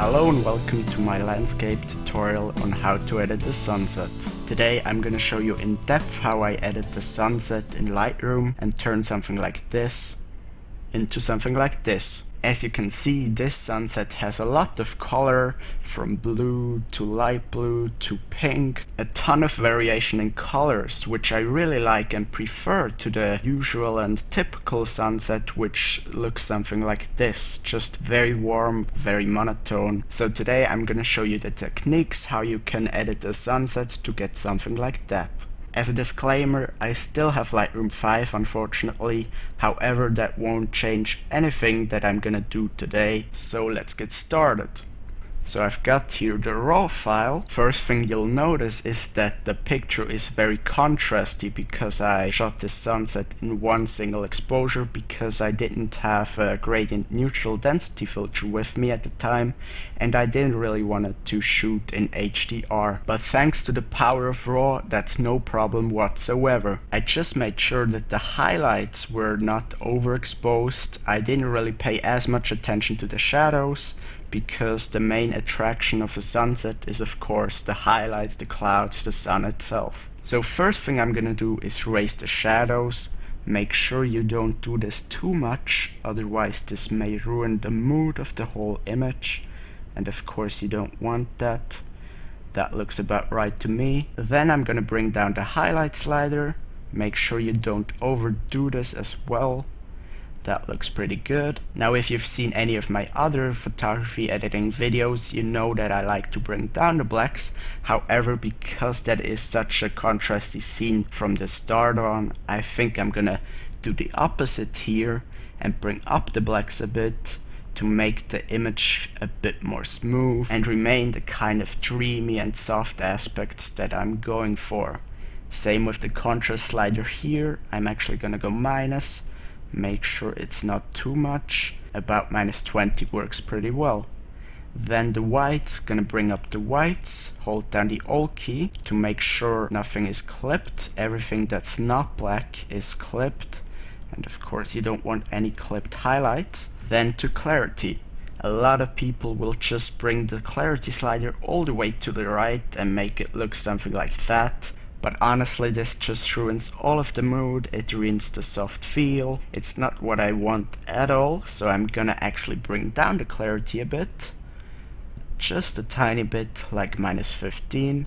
Hello and welcome to my landscape tutorial on how to edit the sunset. Today I'm gonna show you in depth how I edit the sunset in Lightroom and turn something like this into something like this. As you can see, this sunset has a lot of color, from blue to light blue to pink, a ton of variation in colors, which I really like and prefer to the usual and typical sunset, which looks something like this, just very warm, very monotone. So today I'm gonna show you the techniques how you can edit a sunset to get something like that. As a disclaimer, I still have Lightroom 5 unfortunately, however that won't change anything that I'm gonna do today, so let's get started. So I've got here the raw file. First thing you'll notice is that the picture is very contrasty because I shot this sunset in one single exposure because I didn't have a gradient neutral density filter with me at the time and I didn't really want to shoot in HDR. But thanks to the power of RAW, that's no problem whatsoever. I just made sure that the highlights were not overexposed. I didn't really pay as much attention to the shadows, because the main attraction of a sunset is of course the highlights, the clouds, the sun itself. So first thing I'm gonna do is raise the shadows. Make sure you don't do this too much, otherwise this may ruin the mood of the whole image, and of course you don't want that. That looks about right to me. Then I'm gonna bring down the highlight slider. Make sure you don't overdo this as well. That looks pretty good. Now if you've seen any of my other photography editing videos, you know that I like to bring down the blacks. However, because that is such a contrasty scene from the start on, I think I'm gonna do the opposite here and bring up the blacks a bit to make the image a bit more smooth and remain the kind of dreamy and soft aspects that I'm going for. Same with the contrast slider here. I'm actually gonna go minus. Make sure it's not too much. About -20 works pretty well. Then the whites, gonna bring up the whites, hold down the Alt key to make sure nothing is clipped. Everything that's not black is clipped, and of course you don't want any clipped highlights. Then to clarity. A lot of people will just bring the clarity slider all the way to the right and make it look something like that. But honestly, this just ruins all of the mood, it ruins the soft feel. It's not what I want at all, so I'm gonna actually bring down the clarity a bit. Just a tiny bit, like -15.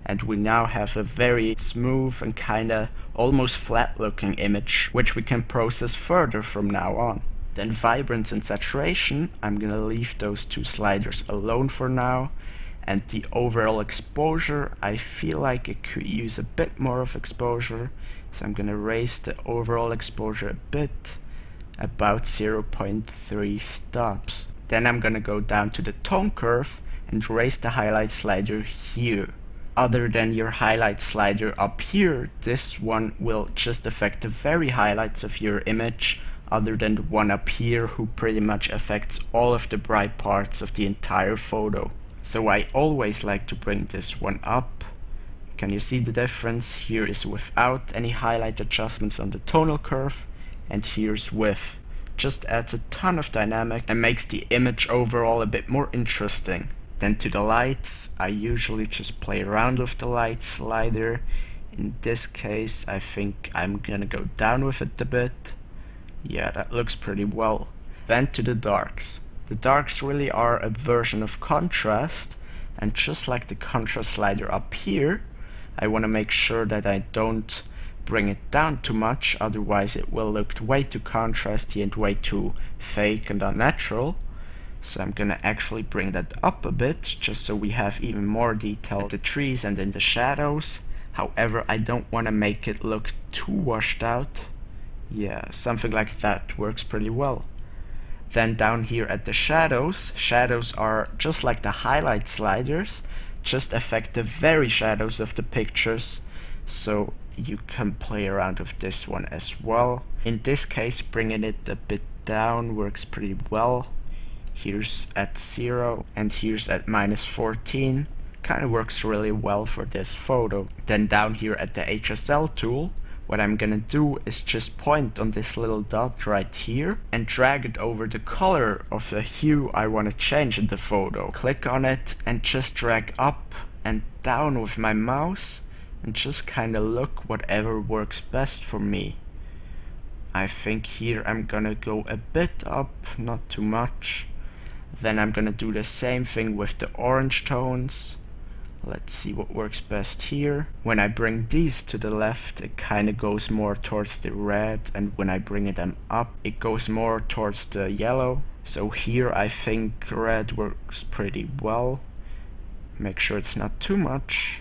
And we now have a very smooth and kinda almost flat looking image, which we can process further from now on. Then vibrance and saturation, I'm gonna leave those two sliders alone for now. And the overall exposure, I feel like it could use a bit more of exposure, so I'm gonna raise the overall exposure a bit, about 0.3 stops. Then I'm gonna go down to the tone curve and raise the highlight slider here. Other than your highlight slider up here, this one will just affect the very highlights of your image, other than the one up here who pretty much affects all of the bright parts of the entire photo. So I always like to bring this one up. Can you see the difference? Here is without any highlight adjustments on the tonal curve, and here's with. Just adds a ton of dynamic and makes the image overall a bit more interesting. Then to the lights, I usually just play around with the light slider. In this case, I think I'm gonna go down with it a bit. Yeah, that looks pretty well. Then to the darks. The darks really are a version of contrast, and just like the contrast slider up here, I want to make sure that I don't bring it down too much, otherwise it will look way too contrasty and way too fake and unnatural. So I'm gonna actually bring that up a bit, just so we have even more detail at the trees and in the shadows. However, I don't want to make it look too washed out. Yeah, something like that works pretty well. Then down here at the shadows, shadows are just like the highlight sliders, just affect the very shadows of the pictures, so you can play around with this one as well. In this case, bringing it a bit down works pretty well. Here's at 0 and here's at -14. Kind of works really well for this photo. Then down here at the HSL tool, What I'm gonna do is just point on this little dot right here and drag it over the color of the hue I want to change in the photo. Click on it and just drag up and down with my mouse and just kinda look whatever works best for me. I think here I'm gonna go a bit up, not too much. Then I'm gonna do the same thing with the orange tones. Let's see what works best here. When I bring these to the left, it kind of goes more towards the red, and when I bring them up, it goes more towards the yellow. So here I think red works pretty well. Make sure it's not too much.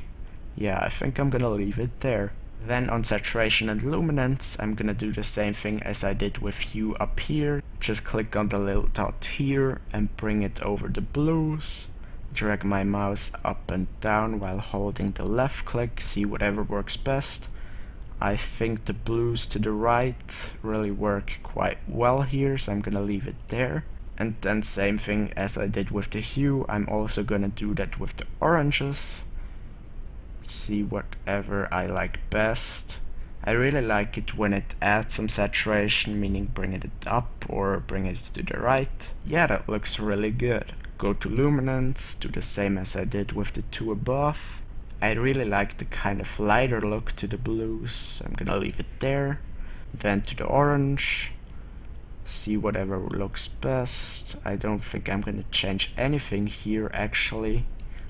Yeah, I think I'm gonna leave it there. Then on saturation and luminance, I'm gonna do the same thing as I did with hue up here. Just click on the little dot here and bring it over the blues. Drag my mouse up and down while holding the left click, see whatever works best. I think the blues to the right really work quite well here, so I'm gonna leave it there. And then same thing as I did with the hue, I'm also gonna do that with the oranges. See whatever I like best. I really like it when it adds some saturation, meaning bringing it up or bring it to the right. Yeah, that looks really good. Go to luminance, do the same as I did with the two above. I really like the kind of lighter look to the blues, so I'm gonna leave it there. Then to the orange, see whatever looks best. I don't think I'm gonna change anything here actually.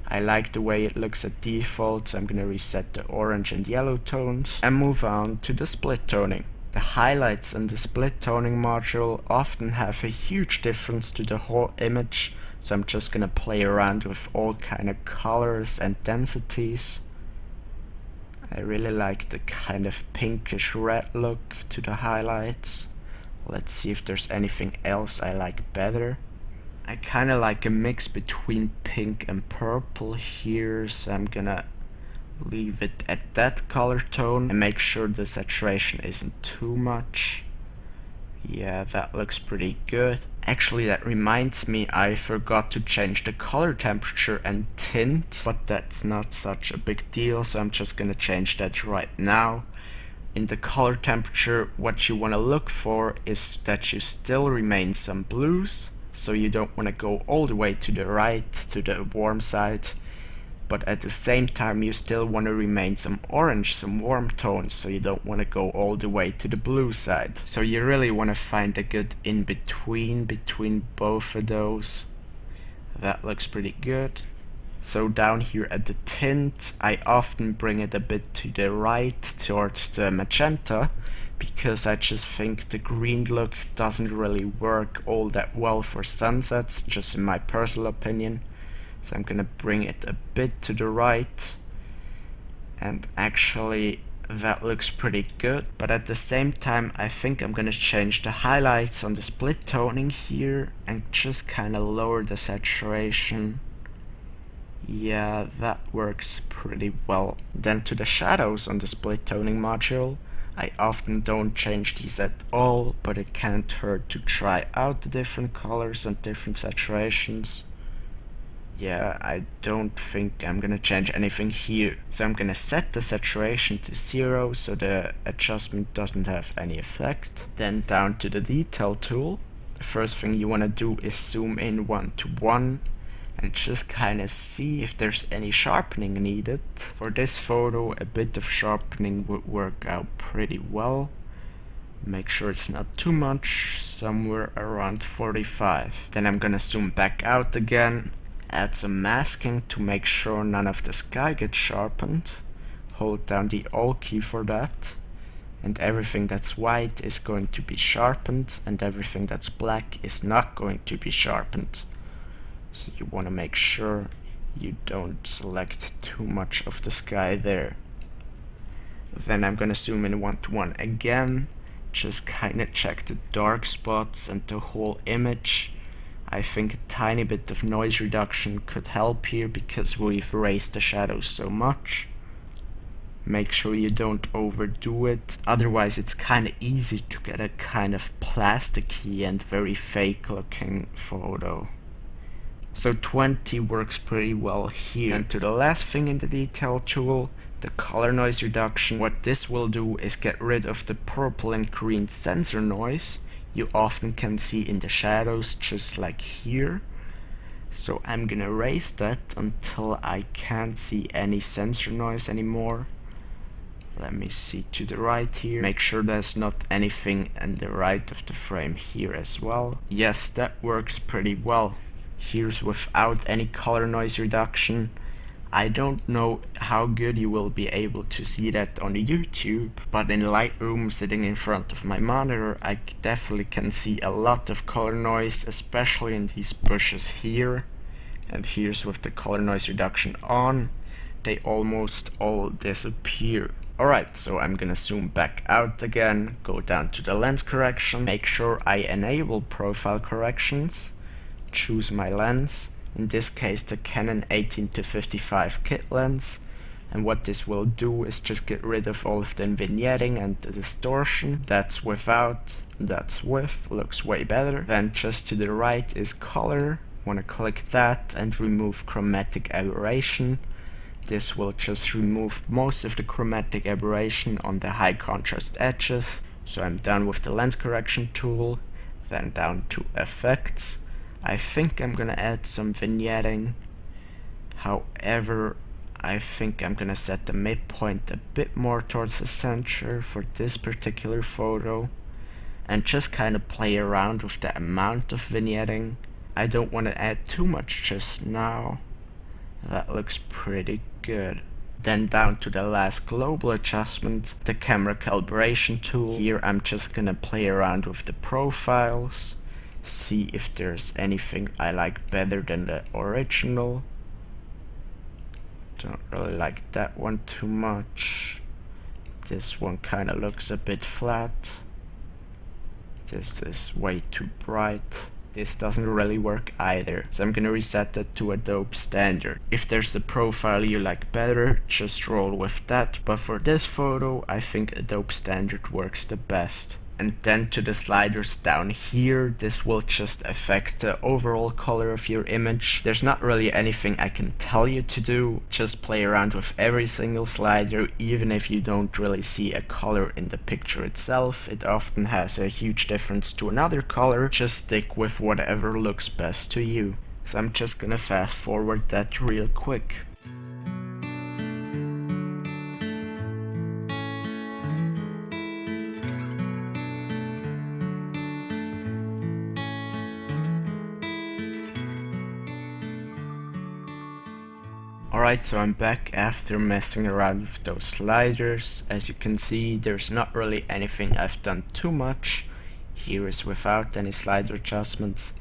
I like the way it looks at default, so I'm gonna reset the orange and yellow tones and move on to the split toning. The highlights in the split toning module often have a huge difference to the whole image, so I'm just gonna play around with all kind of colors and densities. I really like the kind of pinkish red look to the highlights. Let's see if there's anything else I like better. I kinda like a mix between pink and purple here, so I'm gonna leave it at that color tone and make sure the saturation isn't too much. Yeah, that looks pretty good. Actually, that reminds me, I forgot to change the color temperature and tint, but that's not such a big deal, so I'm just gonna change that right now. In the color temperature, what you want to look for is that you still remain some blues, so you don't want to go all the way to the right, to the warm side, but at the same time you still want to remain some orange, some warm tones, so you don't want to go all the way to the blue side. So you really want to find a good in-between between both of those. That looks pretty good. So down here at the tint, I often bring it a bit to the right towards the magenta, because I just think the green look doesn't really work all that well for sunsets, just in my personal opinion. So I'm gonna bring it a bit to the right, and actually that looks pretty good. But at the same time, I think I'm gonna change the highlights on the split toning here and just kinda lower the saturation. Yeah, that works pretty well. Then to the shadows on the split toning module, I often don't change these at all, but it can't hurt to try out the different colors and different saturations. Yeah, I don't think I'm gonna change anything here. So I'm gonna set the saturation to 0 so the adjustment doesn't have any effect. Then down to the detail tool. The first thing you wanna do is zoom in 1:1 and just kinda see if there's any sharpening needed. For this photo, a bit of sharpening would work out pretty well. Make sure it's not too much, somewhere around 45. Then I'm gonna zoom back out again. Add some masking to make sure none of the sky gets sharpened. Hold down the Alt key for that. And everything that's white is going to be sharpened, and everything that's black is not going to be sharpened. So you want to make sure you don't select too much of the sky there. Then I'm gonna zoom in 1:1 again. Just kinda check the dark spots and the whole image. I think a tiny bit of noise reduction could help here because we've raised the shadows so much. Make sure you don't overdo it, otherwise it's kinda easy to get a kind of plasticky and very fake looking photo. So 20 works pretty well here. And to the last thing in the detail tool, the color noise reduction. What this will do is get rid of the purple and green sensor noise you often can see in the shadows, just like here. So I'm gonna erase that until I can't see any sensor noise anymore. Let me see to the right here. Make sure there's not anything on the right of the frame here as well. Yes, that works pretty well. Here's without any color noise reduction. I don't know how good you will be able to see that on YouTube, but in Lightroom, sitting in front of my monitor, I definitely can see a lot of color noise, especially in these bushes here. And here's with the color noise reduction on, they almost all disappear. Alright, so I'm gonna zoom back out again, go down to the lens correction, make sure I enable profile corrections, choose my lens, in this case the Canon 18-55 kit lens, and what this will do is just get rid of all of the vignetting and the distortion. That's without, that's with, looks way better. Then just to the right is color, wanna click that and remove chromatic aberration. This will just remove most of the chromatic aberration on the high contrast edges. So I'm done with the lens correction tool, then down to effects. I think I'm gonna add some vignetting. However, I think I'm gonna set the midpoint a bit more towards the center for this particular photo and just kind of play around with the amount of vignetting. I don't want to add too much just now. That looks pretty good. Then down to the last global adjustment, the camera calibration tool. Here I'm just gonna play around with the profiles, see if there's anything I like better than the original. Don't really like that one too much. This one kinda looks a bit flat. This is way too bright. This doesn't really work either, so I'm gonna reset that to Adobe Standard. If there's a profile you like better, just roll with that, but for this photo, I think Adobe Standard works the best. And then to the sliders down here, this will just affect the overall color of your image. There's not really anything I can tell you to do, just play around with every single slider, even if you don't really see a color in the picture itself. It often has a huge difference to another color, just stick with whatever looks best to you. So I'm just gonna fast forward that real quick. Alright, so I'm back after messing around with those sliders. As you can see, there's not really anything I've done too much. Here is without any slider adjustments,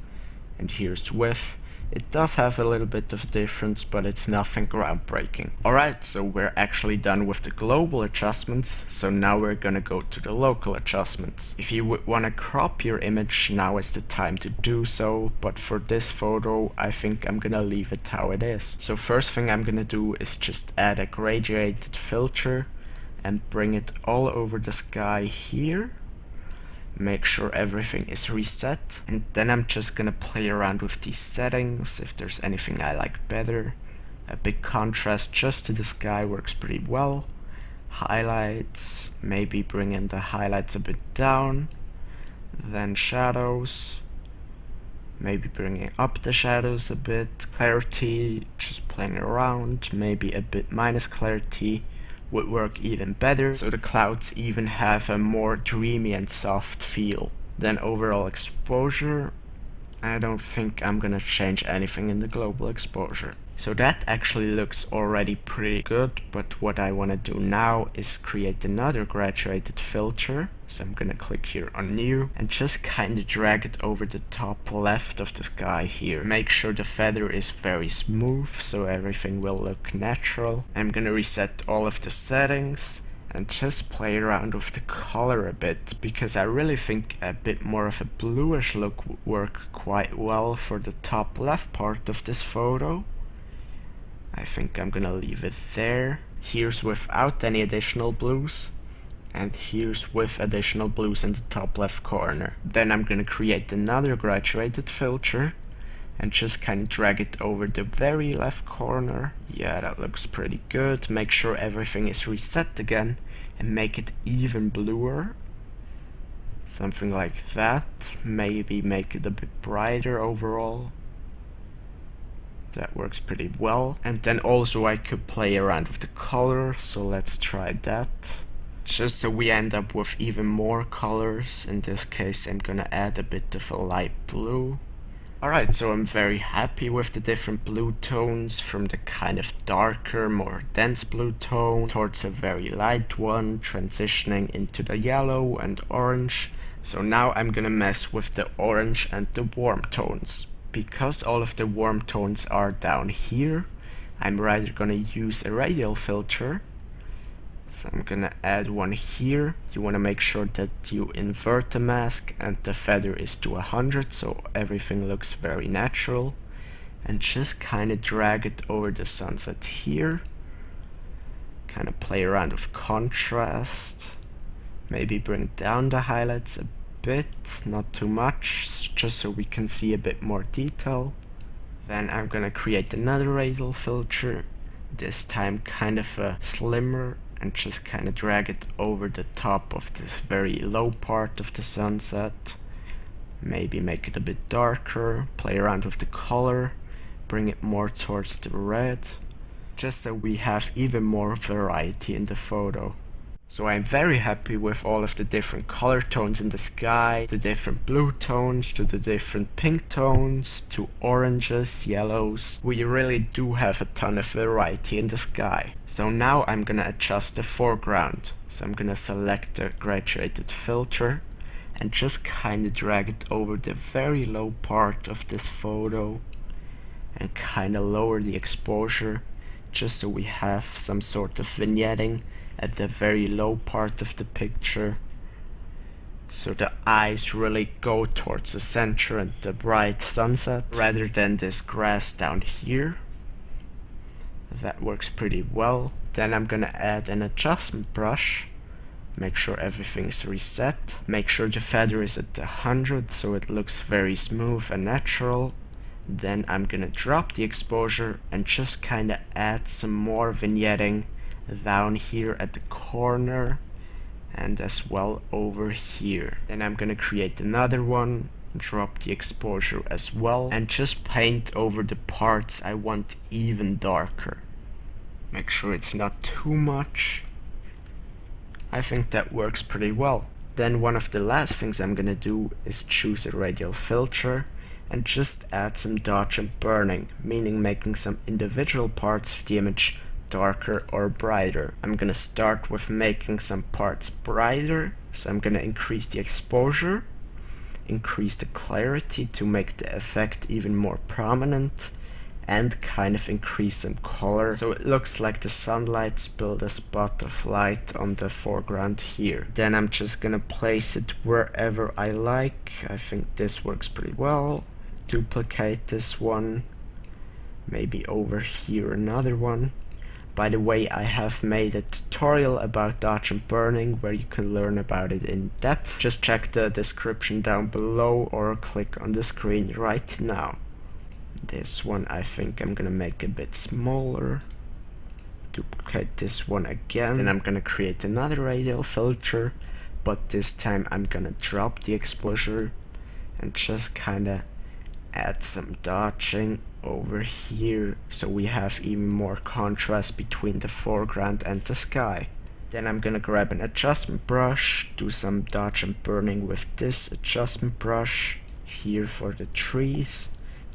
and here's with. It does have a little bit of difference, but it's nothing groundbreaking. Alright, so we're actually done with the global adjustments, so now we're gonna go to the local adjustments. If you would wanna crop your image, now is the time to do so, but for this photo, I think I'm gonna leave it how it is. So first thing I'm gonna do is just add a graduated filter and bring it all over the sky here. Make sure everything is reset, and then I'm just gonna play around with these settings, if there's anything I like better. A big contrast just to the sky works pretty well. Highlights, maybe bring in the highlights a bit down. Then shadows, maybe bringing up the shadows a bit. Clarity, just playing around, maybe a bit minus clarity would work even better, so the clouds even have a more dreamy and soft feel. Then overall exposure, I don't think I'm gonna change anything in the global exposure. So that actually looks already pretty good, but what I wanna do now is create another graduated filter. So I'm gonna click here on new and just kinda drag it over the top left of the sky here. Make sure the feather is very smooth so everything will look natural. I'm gonna reset all of the settings and just play around with the color a bit, because I really think a bit more of a bluish look would work quite well for the top left part of this photo. I think I'm gonna leave it there. Here's without any additional blues, and here's with additional blues in the top left corner. Then I'm gonna create another graduated filter, and just kind of drag it over the very left corner. Yeah, that looks pretty good. Make sure everything is reset again and make it even bluer. Something like that. Maybe make it a bit brighter overall. That works pretty well. And then also I could play around with the color, so let's try that. Just so we end up with even more colors. In this case I'm gonna add a bit of a light blue. Alright, so I'm very happy with the different blue tones, from the kind of darker, more dense blue tone towards a very light one, transitioning into the yellow and orange. So now I'm gonna mess with the orange and the warm tones. Because all of the warm tones are down here, I'm rather gonna use a radial filter. So I'm gonna add one here. You wanna make sure that you invert the mask and the feather is to 100 so everything looks very natural. And just kinda drag it over the sunset here. Kinda play around with contrast. Maybe bring down the highlights a bit, not too much, just so we can see a bit more detail. Then I'm gonna create another radial filter, this time kind of a slimmer, and just kind of drag it over the top of this very low part of the sunset. Maybe make it a bit darker, play around with the color, bring it more towards the red, just so we have even more variety in the photo. So I'm very happy with all of the different color tones in the sky, the different blue tones to the different pink tones to oranges, yellows. We really do have a ton of variety in the sky. So now I'm gonna adjust the foreground. So I'm gonna select the graduated filter and just kinda drag it over the very low part of this photo and kinda lower the exposure, just so we have some sort of vignetting at the very low part of the picture, so the eyes really go towards the center and the bright sunset rather than this grass down here. That works pretty well. Then I'm gonna add an adjustment brush, make sure everything's reset, make sure the feather is at 100 so it looks very smooth and natural. Then I'm gonna drop the exposure and just kinda add some more vignetting down here at the corner and as well over here. Then I'm gonna create another one, drop the exposure as well, and just paint over the parts I want even darker. Make sure it's not too much. I think that works pretty well. Then one of the last things I'm gonna do is choose a radial filter and just add some dodge and burning, meaning making some individual parts of the image darker or brighter. I'm gonna start with making some parts brighter, so I'm gonna increase the exposure, increase the clarity to make the effect even more prominent, and kind of increase some color so it looks like the sunlight spilled a spot of light on the foreground here. Then I'm just gonna place it wherever I like. I think this works pretty well. Duplicate this one, maybe over here another one. By the way, I have made a tutorial about dodge and burning where you can learn about it in depth. Just check the description down below or click on the screen right now. This one I think I'm gonna make a bit smaller. Duplicate this one again. Then I'm gonna create another radial filter, but this time I'm gonna drop the exposure and just kinda add some dodging over here so we have even more contrast between the foreground and the sky. Then I'm gonna grab an adjustment brush, do some dodge and burning with this adjustment brush here for the trees.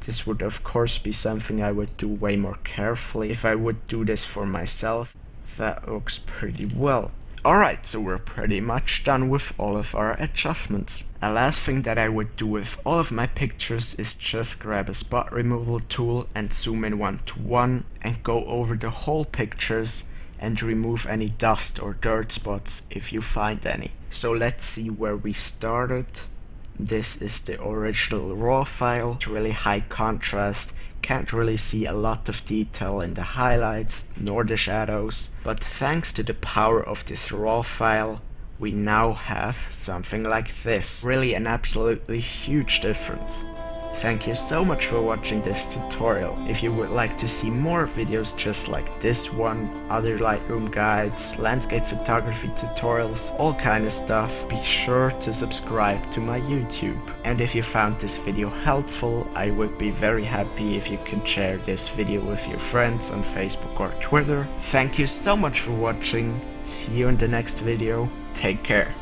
This would of course be something I would do way more carefully if I would do this for myself. That looks pretty well. Alright, so we're pretty much done with all of our adjustments. A last thing that I would do with all of my pictures is just grab a spot removal tool and zoom in 1:1 and go over the whole pictures and remove any dust or dirt spots if you find any. So let's see where we started. This is the original raw file. It's really high contrast. Can't really see a lot of detail in the highlights nor the shadows, but thanks to the power of this raw file we now have something like this. Really an absolutely huge difference. Thank you so much for watching this tutorial. If you would like to see more videos just like this one, other Lightroom guides, landscape photography tutorials, all kind of stuff, be sure to subscribe to my YouTube. And if you found this video helpful, I would be very happy if you could share this video with your friends on Facebook or Twitter. Thank you so much for watching. See you in the next video. Take care.